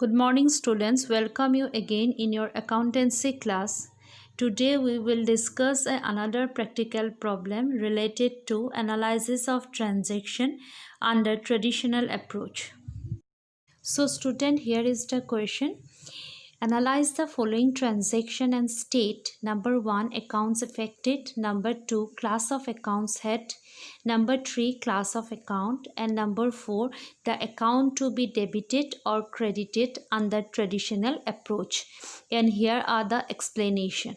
Good morning, students. Welcome you again in your accountancy class. Today we will discuss another practical problem related to analysis of transaction under traditional approach. So student, here is the question. Analyze the following transaction and state: number 1, accounts affected; number 2, class of accounts head; number 3, class of account; and number 4, the account to be debited or credited under traditional approach. And here are the explanation.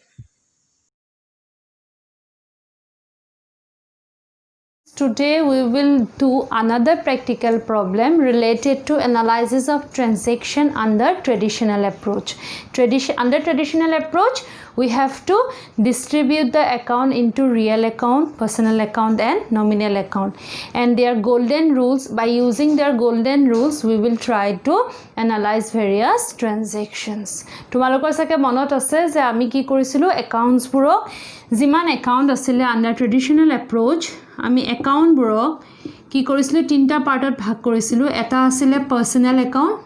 Today we will do another practical problem related to analysis of transaction under traditional approach. Under traditional approach, we have to distribute the account into real account, personal account and nominal account. And their golden rules, by using their golden rules, we will try to analyze various transactions. Tumalokor sake monot ase je ami ki korisilu accounts buro jiman account asile under traditional approach আমি একাউণ্টবোৰক কি কৰিছিলোঁ তিনটা পাৰ্টত ভাগ কৰিছিলোঁ এটা আছিল personal account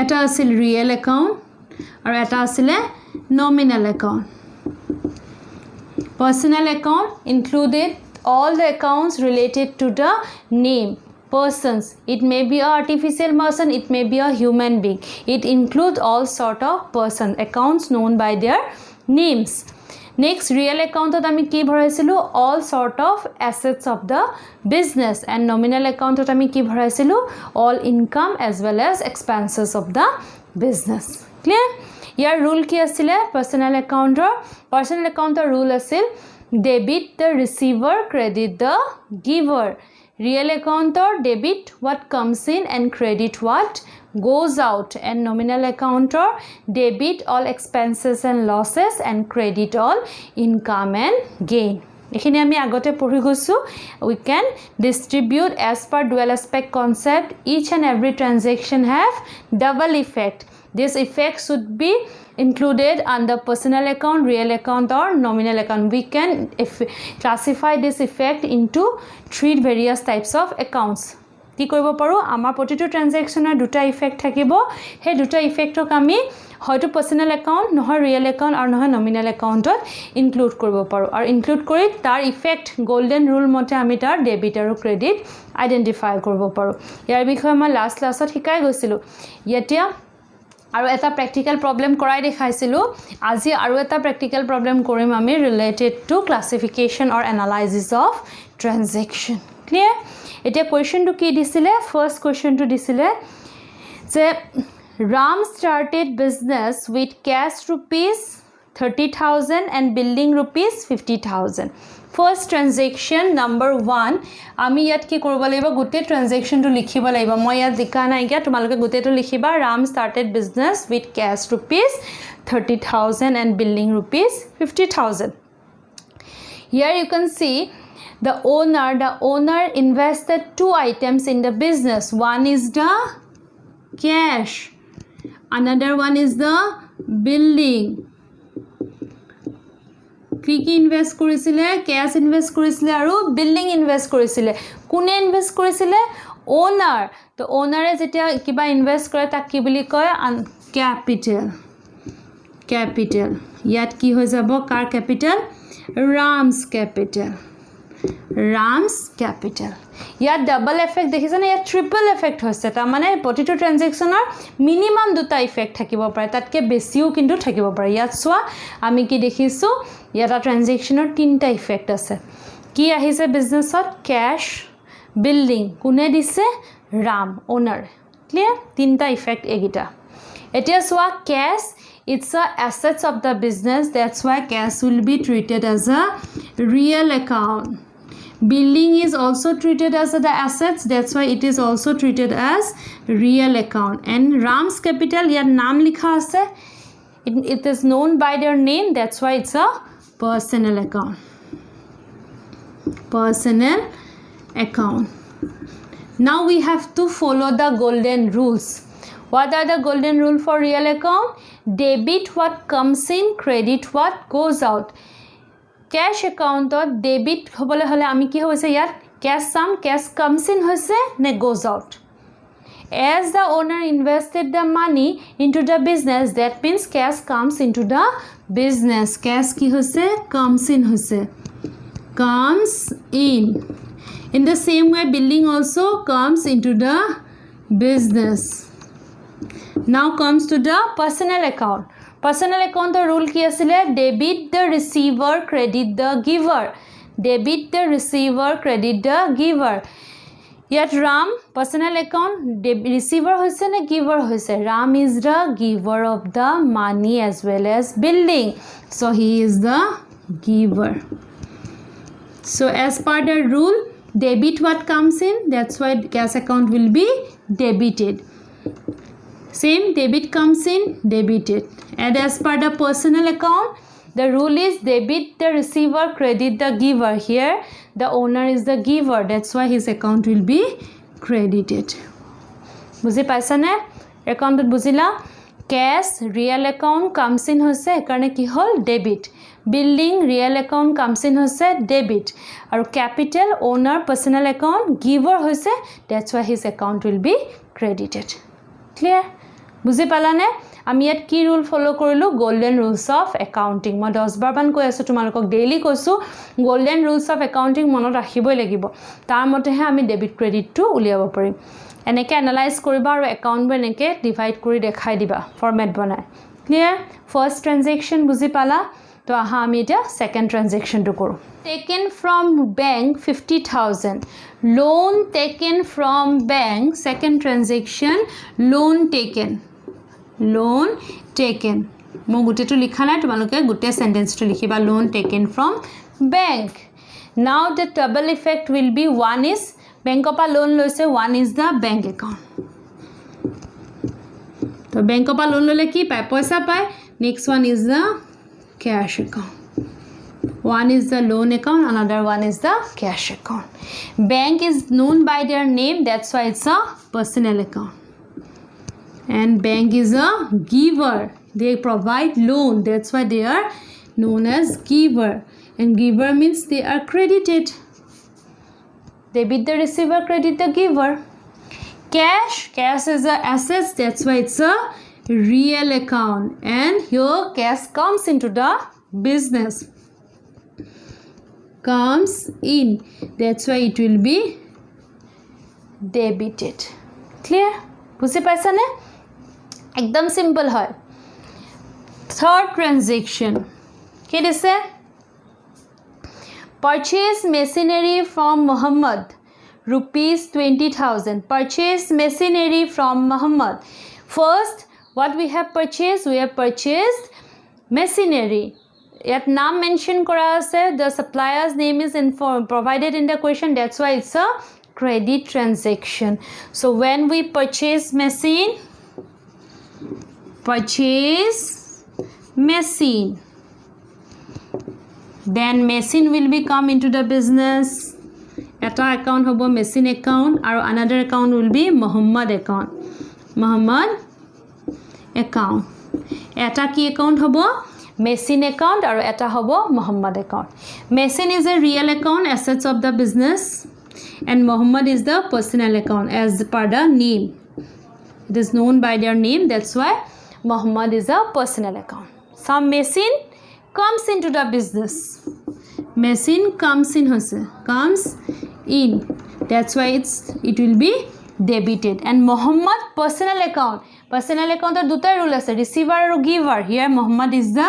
এটা আছিল ৰিয়েল একাউণ্ট আৰু এটা আছিল nominal account personal account included all the accounts related to the name persons. It may be an artificial person, it may be a human being. It includes all sort of person accounts known by their names. Next, real account আমি কি ভৰাইছিলো all sort of assets of the business, and nominal account আমি কি ভৰাইছিলো all income as well as expenses of the business. Clear? Year rule কি আছিল personal account rule আছিল debit the receiver, credit the giver. Real account debit what comes in and credit what goes out, and nominal account debit all expenses and losses and credit all income and gain. এখিনি আমি আগতে পঢ়ি গৈছো. We can distribute as per dual aspect concept. Each and every transaction have double effect. This effect should be included under personal account, real account or nominal account. We can classify this effect into three various types of accounts. কি কৰিব পাৰো আমাৰ প্ৰতিটো ট্ৰানজাকচনৰ দুটা effect থাকিব হে দুটা ইফেক্টক আমি হয়তো পাৰ্সোনাল একাউণ্ট নহয় ৰিয়েল একাউণ্ট আৰু নহয় নমিনাল একাউণ্টত ইনক্লুড কৰিব পাৰো আৰু ইনক্লুড কৰি তাৰ ইফেক্ট গোল্ডেন ৰুল মতে আমি তাৰ ডেবিট আৰু ক্ৰেডিট আইডেন্টিফাই কৰিব পাৰো ইয়াৰ বিষয়ে মই লাষ্ট ক্লাছত শিকাই গৈছিলো এতিয়া আৰু এটা প্ৰ্যাকটিক্যাল প্ৰবলেম কৰাই দেখাইছিলো আজি আৰু এটা প্ৰ্যাকটিক্যাল প্ৰবলেম কৰিম আমি related to classification or analysis of transaction clear এতিয়া কোৱেশ্চনটো কি দিছিলে ফাৰ্স্ট কোৱেশ্চনটো দিছিলে যে Ram started business with cash rupees 30,000 and building rupees 50,000. First transaction number 1 আমি ইয়াত কি কৰিব লাগিব গুটে ট্ৰানজাকচনটো লিখিব লাগিব মই ইয়াত লিখা নাই গিয়া তোমালোকে গুটেটো লিখিবা Ram started business with cash rupees 30,000 and building rupees 50,000. Here you can see the owner invested two items in the business. One is the cash, another one is the building. কি ইনভেস্ট কৰিছিলে cash invest কৰিছিলে আৰু building invest কৰিছিলে কোনে invest কৰিছিলে owner তো owner যেতিয়া কিবা ইনভেস্ট কৰে তাক কি বুলি কয় capital ইয়াত কি হৈ যাব কাৰ capital Ram's capital. ইয়াত ডাবল এফেক্ট দেখিছেনে ইয়াত ট্ৰিপল এফেক্ট হৈছে তাৰ মানে প্ৰতিটো ট্ৰানজাকচনৰ মিনিমাম দুটা ইফেক্ট থাকিব পাৰে তাতকে বেছিও কিন্তু থাকিব পাৰে ইয়াত সোৱা আমি কি দেখিছো ইয়াটা ট্ৰানজাকচনৰ তিনটা ইফেক্ট আছে কি আহিছে বিজনেছত ক্যাশ বিল্ডিং কোনে দিছে ৰাম ওনাৰ ক্লিয়াৰ তিনটা ইফেক্ট এগিটা এতিয়া সোৱা cash it's a assets of the business, that's why cash will be treated as a real account. Building is also treated as the assets, that's why it is also treated as real account. And Ram's capital yar naam likha ase it is known by their name, that's why it's a personal account. Now we have to follow the golden rules. What are the golden rule for real account? Debit what comes in, credit what goes out. Cash account or debit hobole hole ami ki hoise yar cash comes in hoise ne goes out. As the owner invested the money into the business, that means cash comes into the business. Cash ki hoise? Comes in hoise. Comes in. In the same way, building also comes into the business. Now comes to the personal account. Personal account the rule ki asile? Debit the receiver, credit the giver. Debit the receiver, credit the giver. Yet Ram, personal account, receiver hoise na giver hoise? Ram is the giver of the money as well as building. So he is the giver. So as per the rule, debit what comes in, that's why cash account will be debited. Same, debit comes in, debited. And as per the personal account, the rule is debit the receiver, credit the giver. Here the owner is the giver, that's why his account will be credited. Buzi paisa ne? Account buzila? Cash real account comes in hoise karone ki hol? Debit. Building real account comes in hoise debit. Aru capital owner personal account giver hoise, that's why his account will be credited. Clear? Buzi pala ne? আমি ইয়াত কি rule follow কৰিলো? Golden rules of accounting. মই 10 বাৰ মান কৈ আছো তোমালোকক, daily কৈছো গোল্ডেন রুলস অফ একাউন্টিং মনত ৰাখিবই লাগিব, তাৰ মতেহে আমি ডেবিট ক্ৰেডিটটো উলিয়াব পাৰিম। এনেকে এনালাইজ কৰিবা আৰু একাউণ্টবোৰ এনেকে ডিভাইড কৰি দেখাই দিবা ফৰমেট বনাই। ক্লিয়াৰ? ফাৰ্স্ট ট্ৰানজেকশ্যন বুজি পালা? তো আহা আমি এটা সেকেন্ড ট্ৰানজেকশ্যনটো কৰো। Taken from bank 50,000, loan taken from bank. Second transaction loan taken. Loan taken. মই গুটেটো লিখা নাই, তোমালোকে গুটে সেন্টেন্সটো লিখিবা। Loan taken from bank. Now the double effect will be, one is bank of a loan loise, one is the bank account. So bank of a loan lole ki pai? Paisa pai. Next one is the cash account. One is the loan account, another one is the cash account. Bank is known by their name, that's why it's a personal account. And bank is a giver, they provide loan, that's why they are known as giver. And giver means they are credited. Debit the receiver, credit the giver. Cash is a assets, that's why it's a real account, and here cash comes into the business, comes in, that's why it will be debited. Clear? বুঝি পাইছা নে? একদম simple হয়। Third transaction কি দিছে? Purchase machinery from Mohammad ₹20,000. Purchase machinery from Muhammad. First, what we have purchased? We have purchased machinery. Yet naam mention kora ase, the supplier's name is provided in the question, that's why it's a credit transaction. So when we purchase machine, then machine will be come into the business. Eta account hobo machine account, or another account will be Muhammad account. Muhammad account. Eta ki account hobo? Machine account, or eta hobo Muhammad account. Machine is a real account, assets of the business, and Muhammad is the personal account as per the name. It is known by their name, that's why Muhammad is a personal account. Some machine comes into the business. Machine comes in, that's why it will be debited. And Muhammad personal account er duta rule ase, receiver or giver. Here Muhammad is the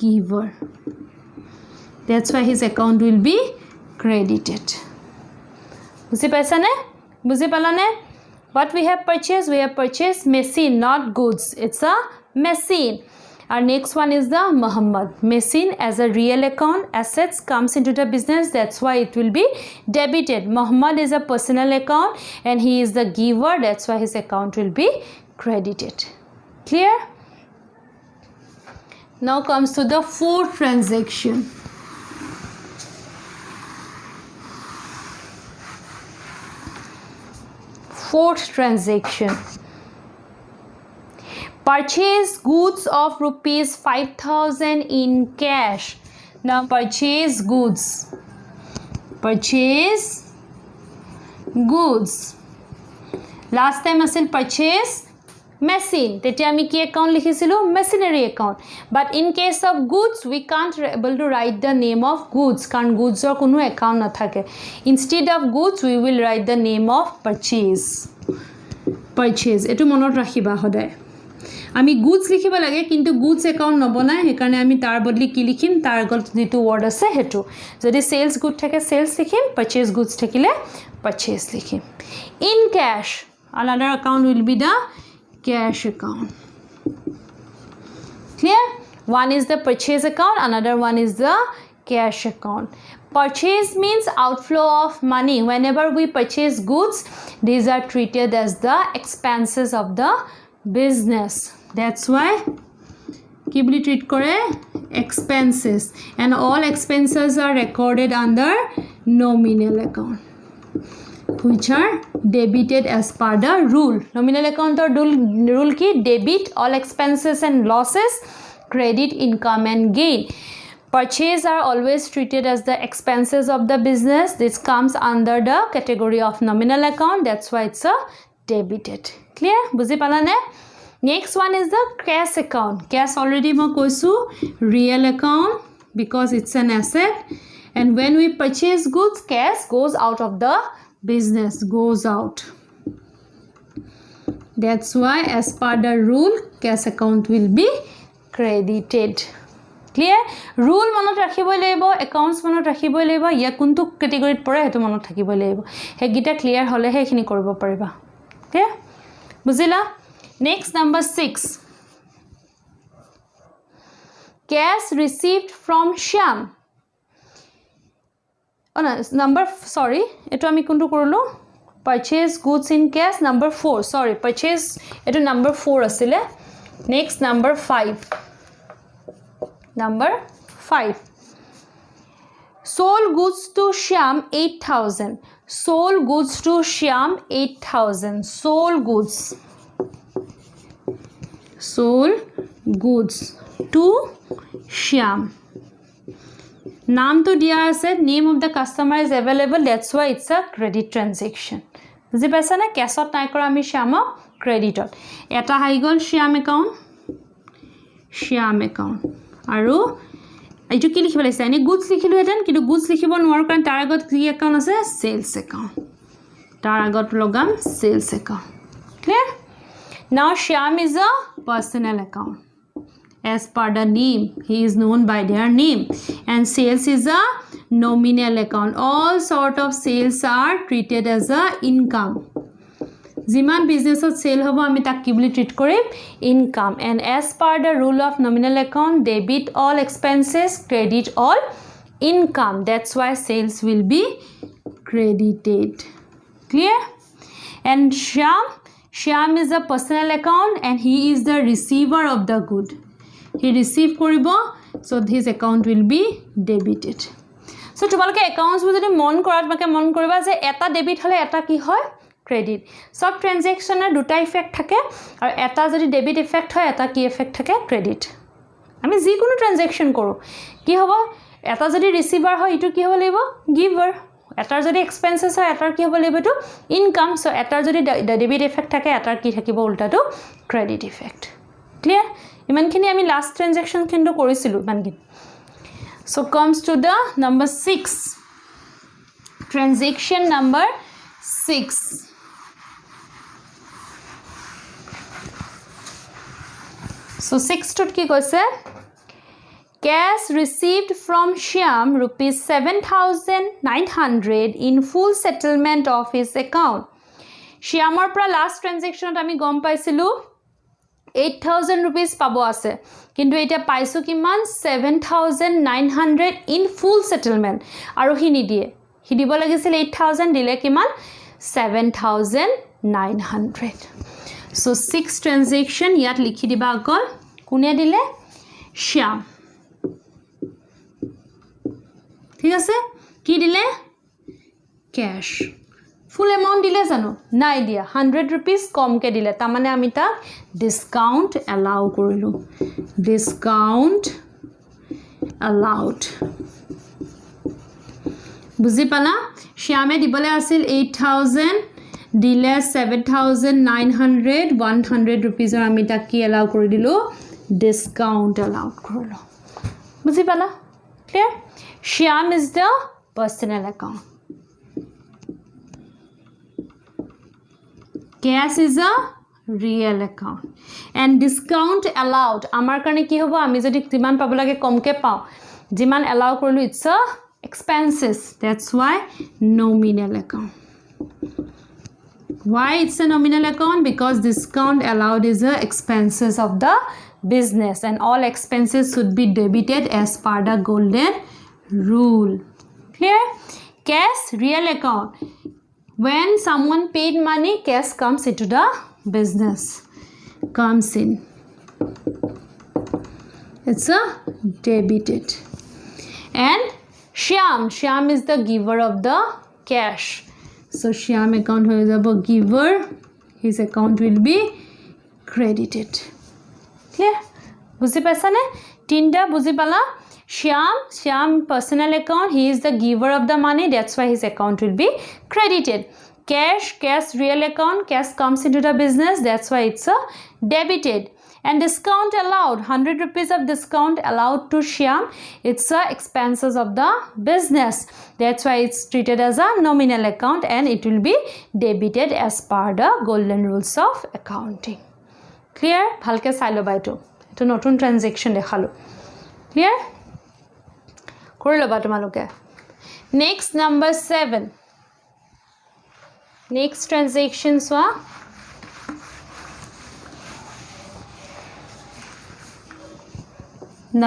giver, that's why his account will be credited. বুঝি পাইছা নে? বুঝি পালা নে? What we have purchased? We have purchased machine, not goods. It's a machine. Our next one is the Muhammad. Machine as a real account, assets comes into the business, that's why it will be debited. Muhammad is a personal account and he is the giver, that's why his account will be credited. Clear? Now comes to the fourth transaction. Fourth transaction. Purchase goods of ₹5,000 in cash. Now purchase goods. Last time আছিল purchase machine. তেতিয়া আমি কি account লিখিছিলো? Machinery account. But in case of goods, we can't able to write the name of goods. কারণ goods or কোনো account না থাকে. Instead of goods, we will write the name of purchase. Purchase. এটো মনত ৰাখিবা সদায়. আমি goods লিখিব লাগে কিন্তু goods account নবনাই হেকাৰণে আমি তাৰ বদলি কি লিখিম তাৰ আগত যেটো word আছে হেতু যদি sales good থাকে sales লিখিম purchase goods থাকিলে purchase লিখিম in cash another account will be the cash account clear one is the purchase account another one is the cash account purchase means outflow of money whenever we purchase goods these are treated as the expenses of the business that's why kibli treat kore expenses and all expenses are recorded under nominal account which are debited as per the rule nominal account or rule ki debit all expenses and losses credit income and gain purchase are always treated as the expenses of the business this comes under the category of nominal account that's why it's a debited clear buji pala ne next one is the cash account cash already ma koisu real account because it's an asset and when we purchase goods cash goes out of the business goes out that's why as per the rule cash account will be credited clear rule manot rakhiboi laibo accounts manot rakhiboi laibo ya kuntu category pore hetu manot thakiboi laibo he gita clear hole he khini koribo pariba clear buzila next number 6 cash received from Shyam oh no number sorry eto ami kuntu korlo purchase goods in cash number 4 sorry purchase eto number 4 asile next number 5 sold goods to Shyam 8000 sold goods to Shyam 8000 sold goods to Shyam নাম তো দিয়া আছে name of the customer is available that's why it's a credit transaction বুজি পাইছা না ক্যাশত নাই কৰা আমি শ্যামক ক্ৰেডিটত এটা হাই গল শ্যাম একাউন্ট আৰু এইটো কি লিখিব লাগিছে এনে গুডস লিখিলো হেতেন কিন্তু গুডস লিখিব নোৱাৰো কাৰণ তাৰ আগত কি একাউন্ট আছে সেলস একাউন্ট তাৰ আগত লগাম sales account clear now Shyam is a personal account as per the name he is known by their name and sales is a nominal account all sort of sales are treated as a income jiman business of sale hobo ami tak kibli treat korim income and as per the rule of nominal account debit all expenses credit all income that's why sales will be credited clear and Shyam is a personal account and he is the receiver of the good he receive koribo so his account will be debited so tomaloke accounts bu jodi mon korat make mon koriba je eta debit hole eta ki hoy credit sub transaction er duta effect thake aru eta jodi debit effect hoy eta ki effect thake credit ami ji kono transaction koru ki hobo eta jodi receiver hoy itu ki hobo lebo giver এটাৰ যদি expenses হয় এটাৰ কি হ'ব লাগিব তো income so এটাৰ যদি ডেবিট ইফেক্ট থাকে এটাৰ কি থাকিব উল্টাটো ক্ৰেডিট ইফেক্ট ক্লিয়াৰ ইমানখিনি আমি লাষ্ট ট্ৰানজাকশন কিন্তু কৰিছিলো ইমানখিনি so comes to the number 6 transaction number 6 so 6 টুত কি কৈছে cash received from Shyam rupees 7900 in full settlement of his account Shyamor pra last transaction ami gom paisilu 8000 rupees pabo ase kintu eta paisu kiman 7900 in full settlement aru hi nidie hi dibo lagisil 8000 dile kiman 7900 so 6 transaction yat likhi diba akol kune dile Shyam ঠিক আছে কি দিলে cash ফুল amount দিলে জানো নাই দিয়া 100 rupees কম কে দিলে তা মানে আমি তা ডিসকাউন্ট অ্যালাউ কৰিলো ডিসকাউন্ট অ্যালাউড বুজি পালা শ্যামে দিবলে আছিল 8000 দিলে 7,900 100 rupees আমি তাক কি এলাউ কৰি দিলো ডিসকাউন্ট এলাউ কৰিলো বুজি পালা clear Shyam is the personal account cash is a real account and discount allowed amar karone ki hobo ami jodi jiman pabo lage komke pao jiman allow korlu it's a expenses that's why nominal account why it's a nominal account because discount allowed is a expenses of the business and all expenses should be debited as per the golden rule clear cash real account when someone paid money cash comes into the business comes in it's a debited and Shyam is the giver of the cash so Shyam account hoye jabo giver his account will be credited clear বুজি পাইছা নে তিনটা বুজি পালা Shyam personal account he is the giver of the money that's why his account will be credited cash real account cash comes into the business that's why it's a debited and discount allowed 100 rupees of discount allowed to Shyam it's a expenses of the business that's why it's treated as a nominal account and it will be debited as per the golden rules of accounting clear bhalke sailo ba eto notun transaction dekhalo clear kori loba tomaloke next number 7 next transaction so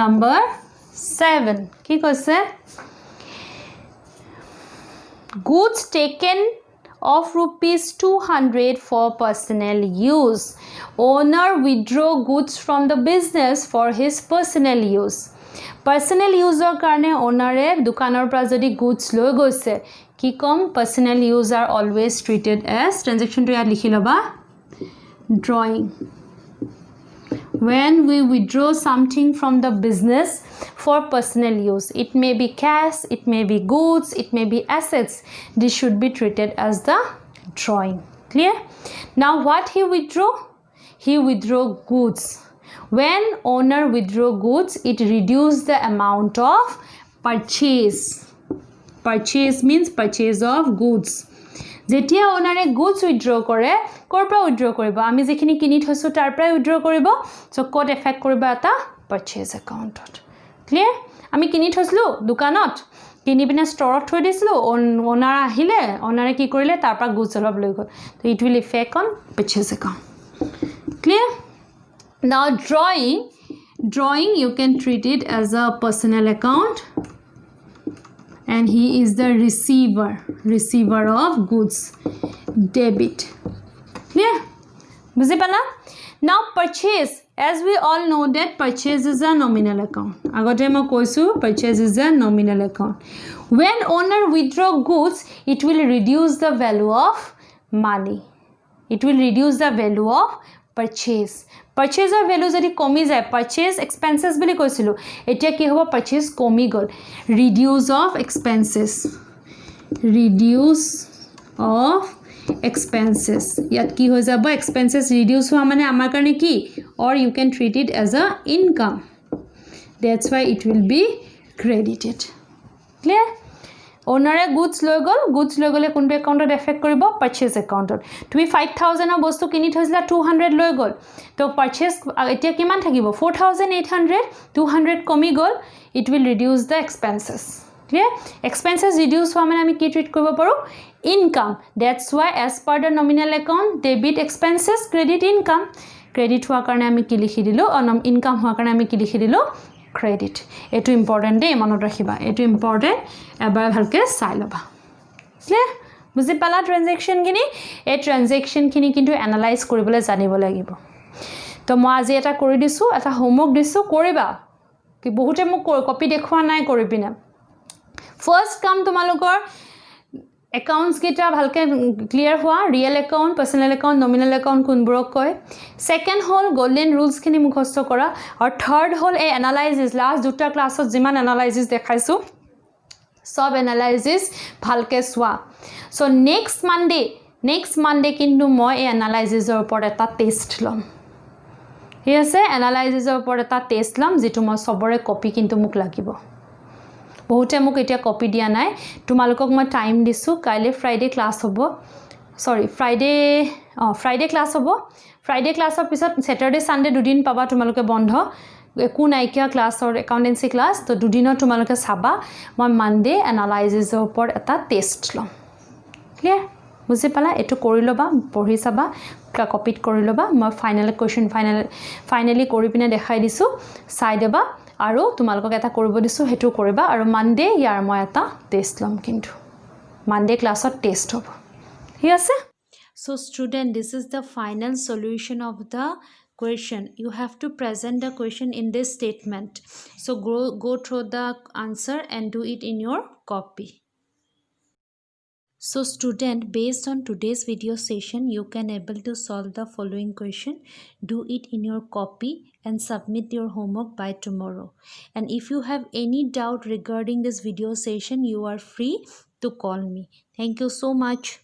number 7 ki koise goods taken of rupees 200 for personal use owner withdraw goods from the business for his personal use personal use or karone owner e dukanor pra jodi goods loi goise ki kom personal use are always treated as transaction to yad likhi loba drawing when we withdraw something from the business for personal use it may be cash it may be goods it may be assets this should be treated as the drawing clear now what he withdraw goods when owner withdraw goods it reduce the amount of purchase means purchase of goods jetia owner e goods withdraw kore korpra withdraw koribo ami jekhini kini thosu tar pra withdraw koribo so code effect koriba eta purchase account clear ami kini thoslu dukanot kini bina store thoi dislu owner ahile owner e ki korile tar pra goods olob loi gol so it will affect on purchase account clear now drawing you can treat it as a personal account and he is the receiver of goods debit clear buzi pala now purchase as we all know that purchase is a nominal account agote ma koisu purchase is a nominal account when owner withdraw goods it will reduce the value of money it will reduce the value of purchase or value jodi komi jay purchase expenses boli koisilu etia ki hobo purchase komi gol reduce of expenses yat ki hoy jabo expenses reduce hoa mane amar karone ki or you can treat it as a income that's why it will be credited clear owner e goods loi gole kunbe account effect koribo purchase account tumi 5000 bostu kini thosla 200 loi gol to purchase etia kiman thakibo 4800 200 komi gol it will reduce the expenses clear expenses reduce hoa mane ami ki treat koribo paru income that's why as per the nominal account debit expenses credit income credit hoa karone ami ki likhi dilu income hoa karone ami ki likhi dilu credit eto important de monot rakhiba eto important ebar bhalke sai loba clear বুজি পালা transaction কিনি এই transaction কিনি কিন্তু analyse কৰিবলৈ জানিব লাগিব তো মই আজি এটা কৰি দিছো এটা হোমৱৰ্ক দিছো কৰিবা কি বহুতে মোক কপি দেখুৱা নাই কৰিবিনা ফাৰ্স্ট কাম তোমালোকৰ একাউন্টস কেটা ভালকে ক্লিয়াৰ হোৱা real account personal account nominal account কোনবোৰক কয় সেকেন্ড হল গোল্ডেন রুলস খিনি মুখস্থ কৰা আৰু থাৰ্ড হল এই এনালাইসিস লাষ্ট দুটা ক্লাছত যিমান এনালাইসিস দেখাইছো সব এনালাইসিস ভালকে সোৱা so next Monday next Monday কিন্তু মই এই এনালাইচিছৰ ওপৰত এটা টেষ্ট ল'ম ঠিক আছে এনালাইচিছৰ ওপৰত এটা টেষ্ট ল'ম যিটো মই সবৰে কপি কিন্তু মোক লাগিব বহুতে মোক এতিয়া কপি দিয়া নাই তোমালোকক মই টাইম দিছো কাইলে ফ্ৰাইডে ক্লাছ হ'ব সৰি ফ্ৰাইডে ক্লাছ হ'ব ফ্ৰাইডে ক্লাছৰ পিছত স্যাটাৰডে সানডে দুদিন পাবা তোমালোকে বন্ধ একো নাইকিয়া ক্লাছৰ একাউন্টেন্সি ক্লাছ তো দুদিনত তোমালোকে চাবা মই মানডে এনালাইচিছৰ ওপৰত এটা টেষ্ট ল'ম ক্লিয়াৰ বুজি পালা এটো কৰি লবা পঢ়ি চাবা কপিট কৰি লবা মই ফাইনাল কোৱেশ্চন ফাইনালি কৰি পিনে দেখাই দিছো চাই দেবা আৰু তোমালোকক এটা কৰিব দিছো হেতু কৰিবা আৰু মানডে ইয়াৰ মই এটা টেষ্ট ল'ম কিন্তু মানডে ক্লাছত টেষ্ট হ'ব ঠিক আছে so student this is the final solution of the question you have to present the question in this statement so go through the answer and do it in your copy So student, based on today's video session, you can able to solve the following question. Do it in your copy and submit your homework by tomorrow. And if you have any doubt regarding this video session, you are free to call me. Thank you so much.